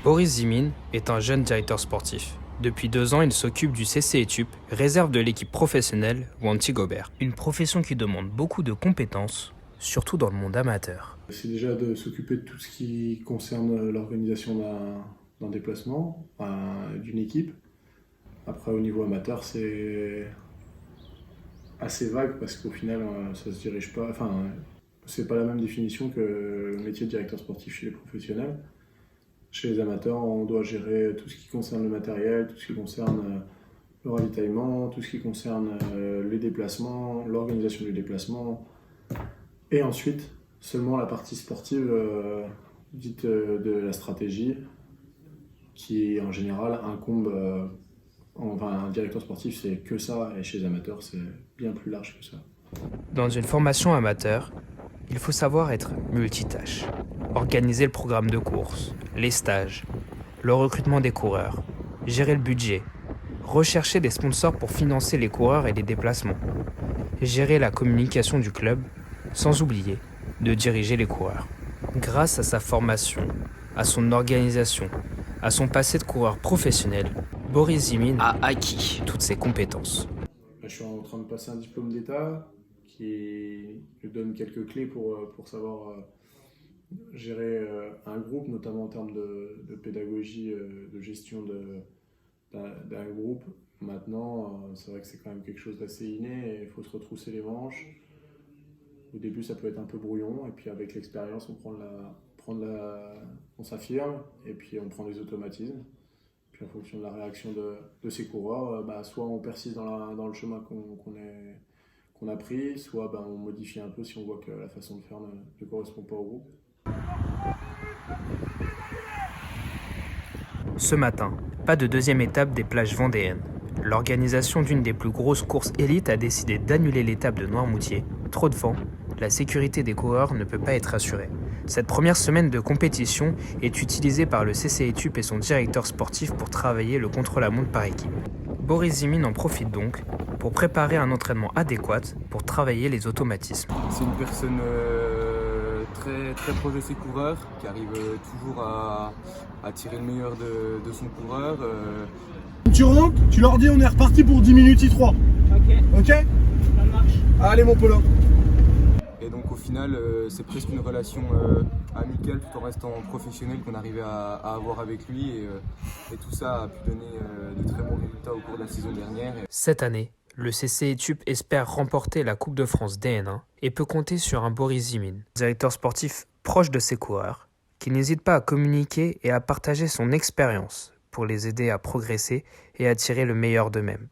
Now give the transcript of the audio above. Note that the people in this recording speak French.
Boris Zimin est un jeune directeur sportif. Depuis 2 ans, il s'occupe du CC Etup, réserve de l'équipe professionnelle Wanty Gobert. Une profession qui demande beaucoup de compétences, surtout dans le monde amateur. C'est déjà de s'occuper de tout ce qui concerne l'organisation d'un déplacement, d'une équipe. Après, au niveau amateur, c'est assez vague parce qu'au final, ça se dirige pas. Enfin, c'est pas la même définition que le métier de directeur sportif chez les professionnels. Chez les amateurs, on doit gérer tout ce qui concerne le matériel, tout ce qui concerne le ravitaillement, tout ce qui concerne les déplacements, l'organisation du déplacement. Et ensuite, seulement la partie sportive dite de la stratégie, qui en général incombe. Un directeur sportif, c'est que ça, et chez les amateurs, c'est bien plus large que ça. Dans une formation amateur, il faut savoir être multitâche. Organiser le programme de course, les stages, le recrutement des coureurs, gérer le budget, rechercher des sponsors pour financer les coureurs et les déplacements, gérer la communication du club, sans oublier de diriger les coureurs. Grâce à sa formation, à son organisation, à son passé de coureur professionnel, Boris Zimin a acquis toutes ses compétences. Là, je suis en train de passer un diplôme d'État qui me donne quelques clés pour savoir gérer un groupe, notamment en termes de pédagogie, de gestion d'un groupe. Maintenant, c'est vrai que c'est quand même quelque chose d'assez inné et il faut se retrousser les manches. Au début, ça peut être un peu brouillon, et puis avec l'expérience, on s'affirme, et puis on prend des automatismes. Puis en fonction de la réaction de ces coureurs, soit on persiste dans le chemin qu'on a pris, soit on modifie un peu si on voit que la façon de faire ne correspond pas au groupe. Ce matin, pas de deuxième étape des plages vendéennes. L'organisation d'une des plus grosses courses élites a décidé d'annuler l'étape de Noirmoutier. Trop de vent, la sécurité des coureurs ne peut pas être assurée. Cette première semaine de compétition est utilisée par le CC Etup et son directeur sportif pour travailler le contre-la-montre par équipe. Boris Zimin en profite donc pour préparer un entraînement adéquat pour travailler les automatismes. C'est une personne très, très proche de ses coureurs, qui arrive toujours à tirer le meilleur de son coureur. Tu rentres, tu leur dis on est reparti pour 10 minutes I3. Ok, ça marche. Allez mon polo. Et donc au final, c'est presque une relation amicale tout en restant professionnel qu'on arrivait à avoir avec lui. Et tout ça a pu donner de très bons résultats au cours de la saison dernière. Cette année, le CC Etup espère remporter la Coupe de France DN1 et peut compter sur un Boris Zimin, directeur sportif proche de ses coureurs, qui n'hésite pas à communiquer et à partager son expérience pour les aider à progresser et à tirer le meilleur d'eux-mêmes.